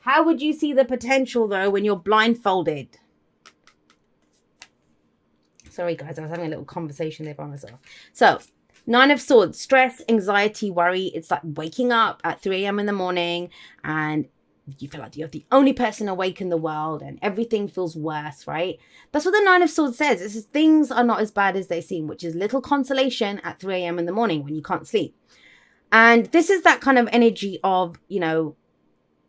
How would you see the potential, though, when you're blindfolded? Sorry, guys, I was having a little conversation there by myself. So, Nine of Swords, stress, anxiety, worry. It's like waking up at 3 a.m. in the morning and you feel like you're the only person awake in the world and everything feels worse, right? That's what the Nine of Swords says. It says things are not as bad as they seem, which is little consolation at 3 a.m. in the morning when you can't sleep. And this is that kind of energy of, you know,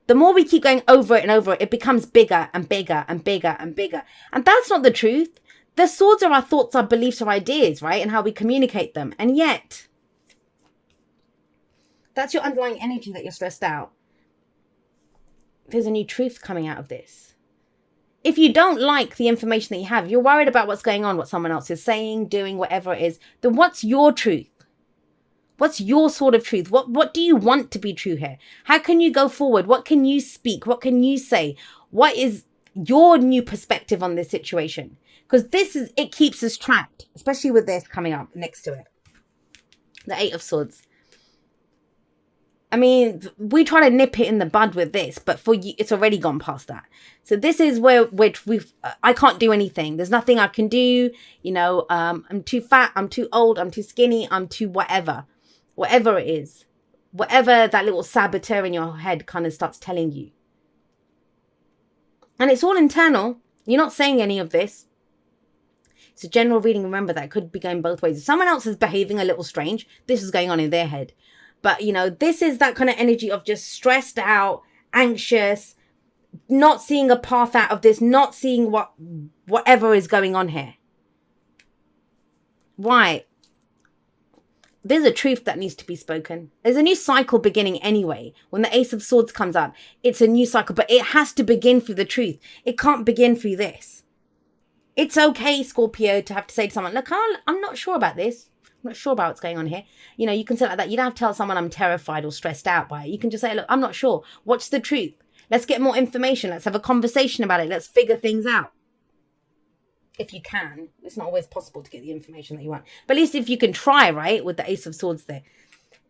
the more we keep going over it and over it, it becomes bigger and bigger and bigger and bigger. And that's not the truth. The swords are our thoughts, our beliefs, our ideas, right? And how we communicate them. And yet, that's your underlying energy that you're stressed out. There's a new truth coming out of this. If you don't like the information that you have, you're worried about what's going on, what someone else is saying, doing, whatever it is, then what's your truth? What's your sort of truth? What do you want to be true here? How can you go forward? What can you speak? What can you say? What is your new perspective on this situation? Because it keeps us trapped, especially with this coming up next to it. The Eight of Swords. I mean, we try to nip it in the bud with this, but for you, it's already gone past that. So this is where I can't do anything. There's nothing I can do. You know, I'm too fat. I'm too old. I'm too skinny. I'm too whatever it is. Whatever that little saboteur in your head kind of starts telling you. And it's all internal. You're not saying any of this. It's a general reading. Remember, that could be going both ways. If someone else is behaving a little strange, this is going on in their head. But, you know, this is that kind of energy of just stressed out, anxious, not seeing a path out of this, not seeing whatever is going on here. Why? There's a truth that needs to be spoken. There's a new cycle beginning anyway. When the Ace of Swords comes up, it's a new cycle, but it has to begin through the truth. It can't begin through this. It's okay, Scorpio, to have to say to someone, look, I'm not sure about this. I'm not sure about what's going on here. You know, you can say it like that. You don't have to tell someone I'm terrified or stressed out by it. You can just say, look, I'm not sure. What's the truth? Let's get more information. Let's have a conversation about it. Let's figure things out. If you can. It's not always possible to get the information that you want. But at least if you can try, right, with the Ace of Swords there.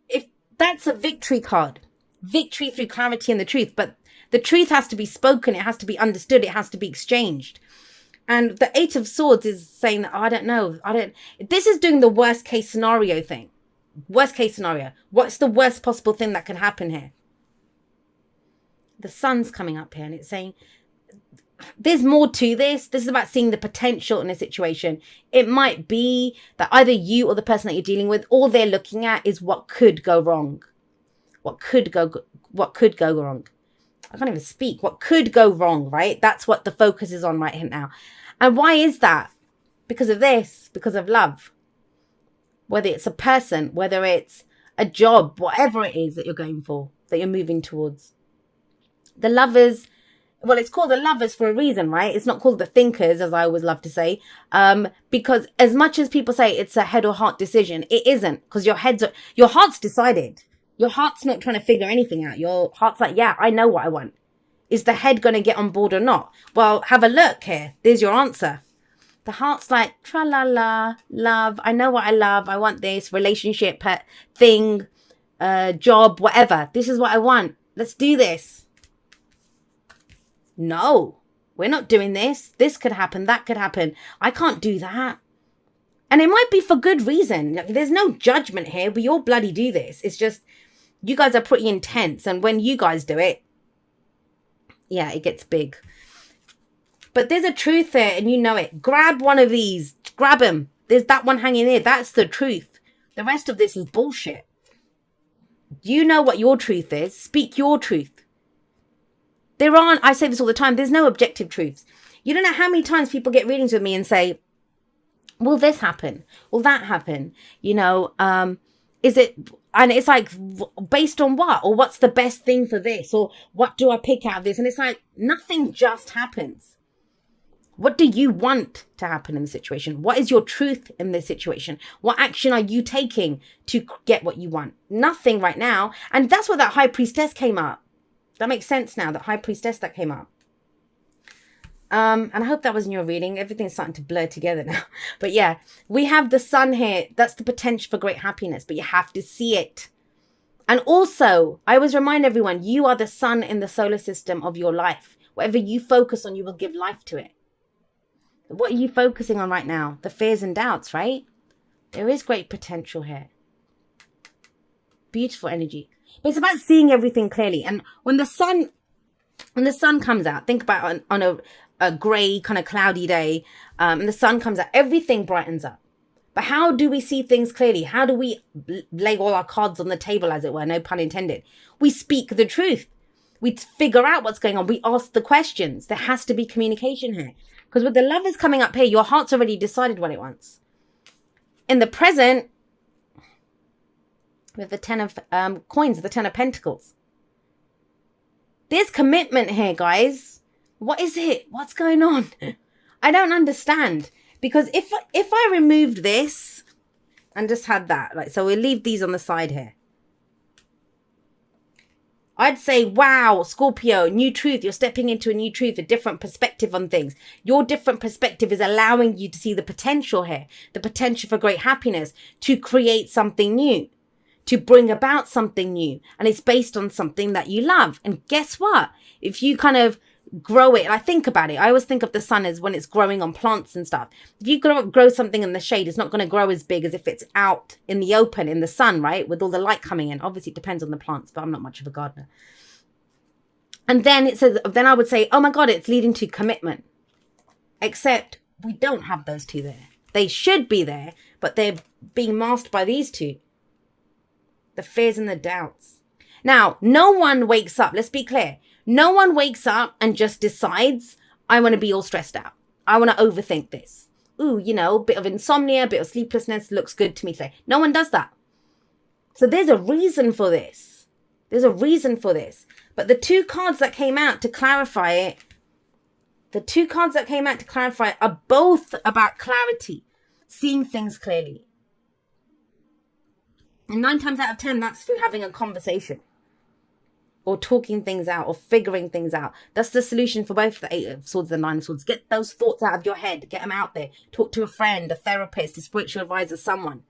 If that's a victory card. Victory through clarity and the truth. But the truth has to be spoken. It has to be understood. It has to be exchanged. And the Eight of Swords is saying that, oh, I don't know. This is doing the worst case scenario thing. Worst case scenario. What's the worst possible thing that can happen here? The sun's coming up here and it's saying, there's more to this. This is about seeing the potential in a situation. It might be that either you or the person that you're dealing with, all they're looking at is what could go wrong. What could go wrong. I can't even speak. What could go wrong, right? That's what the focus is on right here now. And why is that? Because of this, because of love. Whether it's a person, whether it's a job, whatever it is that you're going for, that you're moving towards. The lovers, well, it's called the lovers for a reason, right? It's not called the thinkers, as I always love to say. Because as much as people say it's a head or heart decision, it isn't. Because your heart's decided. Your heart's not trying to figure anything out. Your heart's like, yeah, I know what I want. Is the head going to get on board or not? Well, have a look here. There's your answer. The heart's like, tra-la-la, love. I know what I love. I want this relationship, thing, job, whatever. This is what I want. Let's do this. No, we're not doing this. This could happen. That could happen. I can't do that. And it might be for good reason. There's no judgment here. We all bloody do this. It's just, you guys are pretty intense. And when you guys do it, yeah, it gets big. But there's a truth there and you know it. Grab one of these. Grab them. There's that one hanging there. That's the truth. The rest of this is bullshit. You know what your truth is. Speak your truth. I say this all the time, there's no objective truths. You don't know how many times people get readings with me and say, will this happen? Will that happen? You know, is it, and it's like, based on what? Or what's the best thing for this? Or what do I pick out of this? And it's like, nothing just happens. What do you want to happen in the situation? What is your truth in this situation? What action are you taking to get what you want? Nothing right now. And that's where that High Priestess came up. That makes sense now, that High Priestess that came up. And I hope that was in your reading. Everything's starting to blur together now. But yeah, we have the sun here. That's the potential for great happiness, but you have to see it. And also, I always remind everyone, you are the sun in the solar system of your life. Whatever you focus on, you will give life to it. What are you focusing on right now? The fears and doubts, right? There is great potential here. Beautiful energy. But it's about seeing everything clearly. And when the sun comes out, think about on a grey, kind of cloudy day, and the sun comes out, everything brightens up. But how do we see things clearly? How do we lay all our cards on the table, as it were? No pun intended. We speak the truth. We figure out what's going on. We ask the questions. There has to be communication here. Because with the Lovers coming up here, your heart's already decided what it wants. In the present, with the 10 of coins, the 10 of pentacles. There's commitment here, guys. What is it? What's going on? I don't understand. Because if I removed this and just had that, like, so we'll leave these on the side here. I'd say, wow, Scorpio, new truth. You're stepping into a new truth, a different perspective on things. Your different perspective is allowing you to see the potential here, the potential for great happiness, to create something new, to bring about something new. And it's based on something that you love. And guess what? If you kind of grow it, and I think about it, I always think of the sun as when it's growing on plants and stuff. If you grow something in the shade, it's not going to grow as big as if it's out in the open, in the sun, right? With all the light coming in. Obviously, it depends on the plants, but I'm not much of a gardener. And then it says, then I would say, oh my God, it's leading to commitment. Except we don't have those two there. They should be there, but they're being masked by these two. The fears and the doubts. Now, no one wakes up. Let's be clear. No one wakes up and just decides, I want to be all stressed out. I want to overthink this. Ooh, you know, a bit of insomnia, a bit of sleeplessness looks good to me today. No one does that. So there's a reason for this. There's a reason for this. But the two cards that came out to clarify it, are both about clarity, seeing things clearly. And 9 times out of 10, that's through having a conversation. Or talking things out, or figuring things out. That's the solution for both the 8 of Swords and the 9 of Swords. Get those thoughts out of your head. Get them out there. Talk to a friend, a therapist, a spiritual advisor, someone.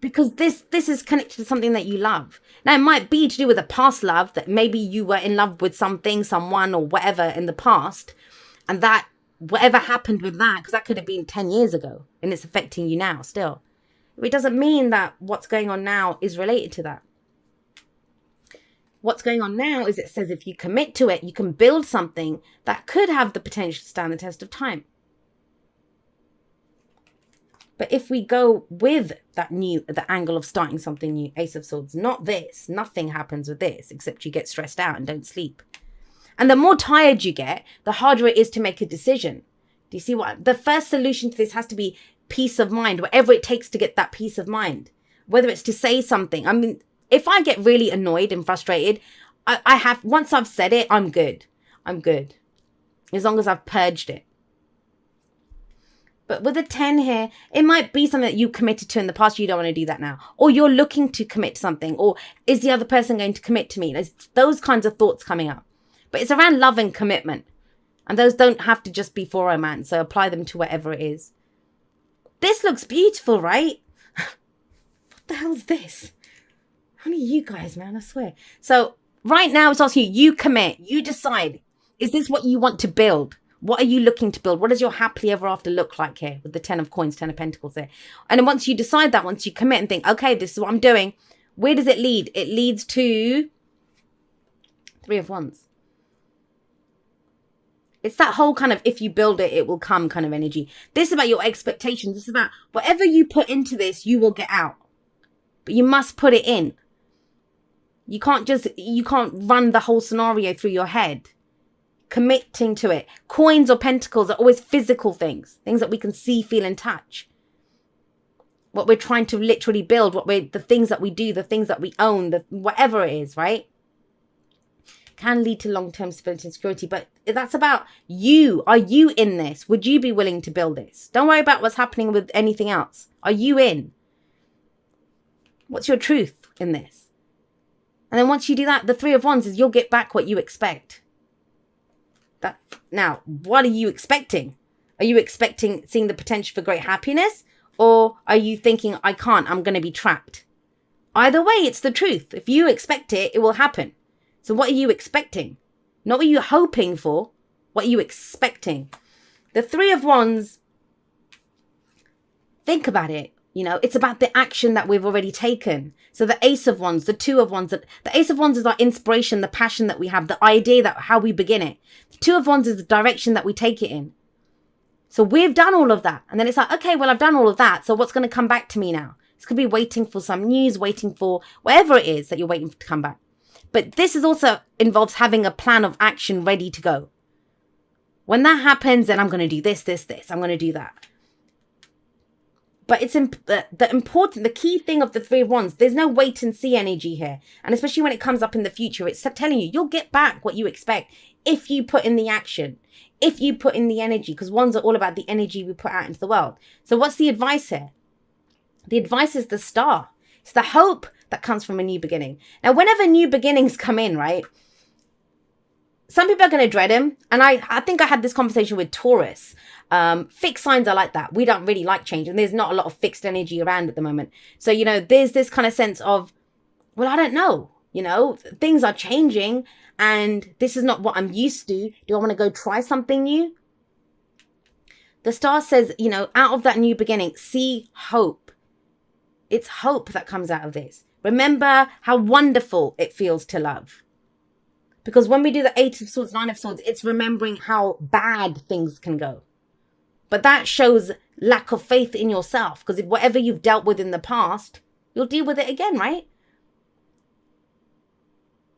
Because this is connected to something that you love. Now, it might be to do with a past love, that maybe you were in love with something, someone, or whatever in the past. And that, whatever happened with that, because that could have been 10 years ago, and it's affecting you now still. It doesn't mean that what's going on now is related to that. What's going on now is it says if you commit to it, you can build something that could have the potential to stand the test of time. But if we go with the angle of starting something new, Ace of Swords, not this, nothing happens with this, except you get stressed out and don't sleep. And the more tired you get, the harder it is to make a decision. Do you see what? The first solution to this has to be peace of mind, whatever it takes to get that peace of mind. Whether it's to say something. I mean, if I get really annoyed and frustrated, once I've said it, I'm good. I'm good. As long as I've purged it. But with a 10 here, it might be something that you committed to in the past. You don't want to do that now. Or you're looking to commit to something. Or is the other person going to commit to me? There's those kinds of thoughts coming up. But it's around love and commitment. And those don't have to just be for romance. So apply them to whatever it is. This looks beautiful, right? What the hell's this? Only you guys, man, I swear. So right now it's asking you commit. You decide. Is this what you want to build? What are you looking to build? What does your happily ever after look like here with the 10 of coins, 10 of pentacles there? And then once you decide that, once you commit and think, okay, this is what I'm doing. Where does it lead? It leads to 3 of wands. It's that whole kind of, if you build it, it will come kind of energy. This is about your expectations. This is about whatever you put into this, you will get out. But you must put it in. You can't run the whole scenario through your head. Committing to it. Coins or pentacles are always physical things. Things that we can see, feel, and touch. What we're trying to literally build. The things that we do, the things that we own, whatever it is, right? Can lead to long-term stability and security. But that's about you. Are you in this? Would you be willing to build this? Don't worry about what's happening with anything else. Are you in? What's your truth in this? And then once you do that, the 3 of wands is you'll get back what you expect. Now, what are you expecting? Are you expecting seeing the potential for great happiness? Or are you thinking, I can't, I'm going to be trapped? Either way, it's the truth. If you expect it, it will happen. So what are you expecting? Not what you're hoping for. What are you expecting? The Three of Wands, think about it. You know, it's about the action that we've already taken. So the Ace of Wands, the Two of Wands, the Ace of Wands is our inspiration, the passion that we have, the idea that how we begin it. The Two of Wands is the direction that we take it in. So we've done all of that. And then it's like, okay, well, I've done all of that. So what's going to come back to me now? It's going to be waiting for some news, waiting for whatever it is that you're waiting for to come back. But this is also involves having a plan of action ready to go. When that happens, then I'm going to do this. I'm going to do that. But it's the key thing of the Three of Wands, there's no wait and see energy here. And especially when it comes up in the future, it's telling you, you'll get back what you expect if you put in the action, if you put in the energy, because wands are all about the energy we put out into the world. So what's the advice here? The advice is the star. It's the hope that comes from a new beginning. Now, whenever new beginnings come in, right? Some people are going to dread them. And I think I had this conversation with Taurus. Fixed signs are like that. We don't really like change. And there's not a lot of fixed energy around at the moment. So, you know, there's this kind of sense of, well, I don't know. You know, things are changing. And this is not what I'm used to. Do I want to go try something new? The star says, you know, out of that new beginning, see hope. It's hope that comes out of this. Remember how wonderful it feels to love. Because when we do the Eight of Swords, Nine of Swords, it's remembering how bad things can go. But that shows lack of faith in yourself. Because if whatever you've dealt with in the past, you'll deal with it again, right?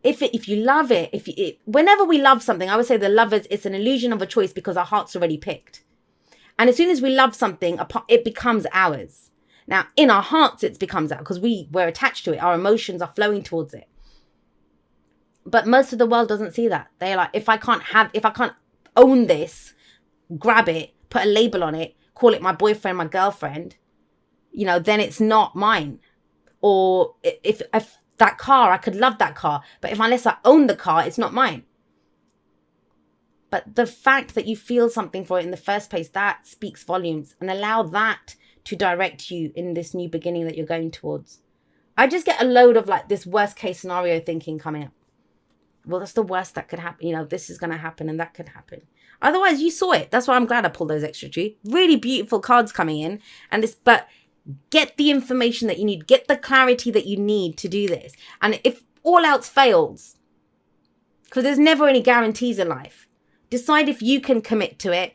If you love it, whenever we love something, I would say the lovers, it's an illusion of a choice because our heart's already picked. And as soon as we love something, it becomes ours. Now, in our hearts, it becomes ours because we're attached to it. Our emotions are flowing towards it. But most of the world doesn't see that. They're like, if I can't own this, grab it, put a label on it, call it my boyfriend, my girlfriend, you know, then it's not mine. Or if that car, I could love that car, but unless I own the car, it's not mine. But the fact that you feel something for it in the first place, that speaks volumes, and allow that to direct you in this new beginning that you're going towards. I just get a load of like this worst case scenario thinking coming up. Well, that's the worst that could happen. You know, this is going to happen and that could happen. Otherwise, you saw it. That's why I'm glad I pulled those extra two. Really beautiful cards coming in. But get the information that you need. Get the clarity that you need to do this. And if all else fails, because there's never any guarantees in life, decide if you can commit to it.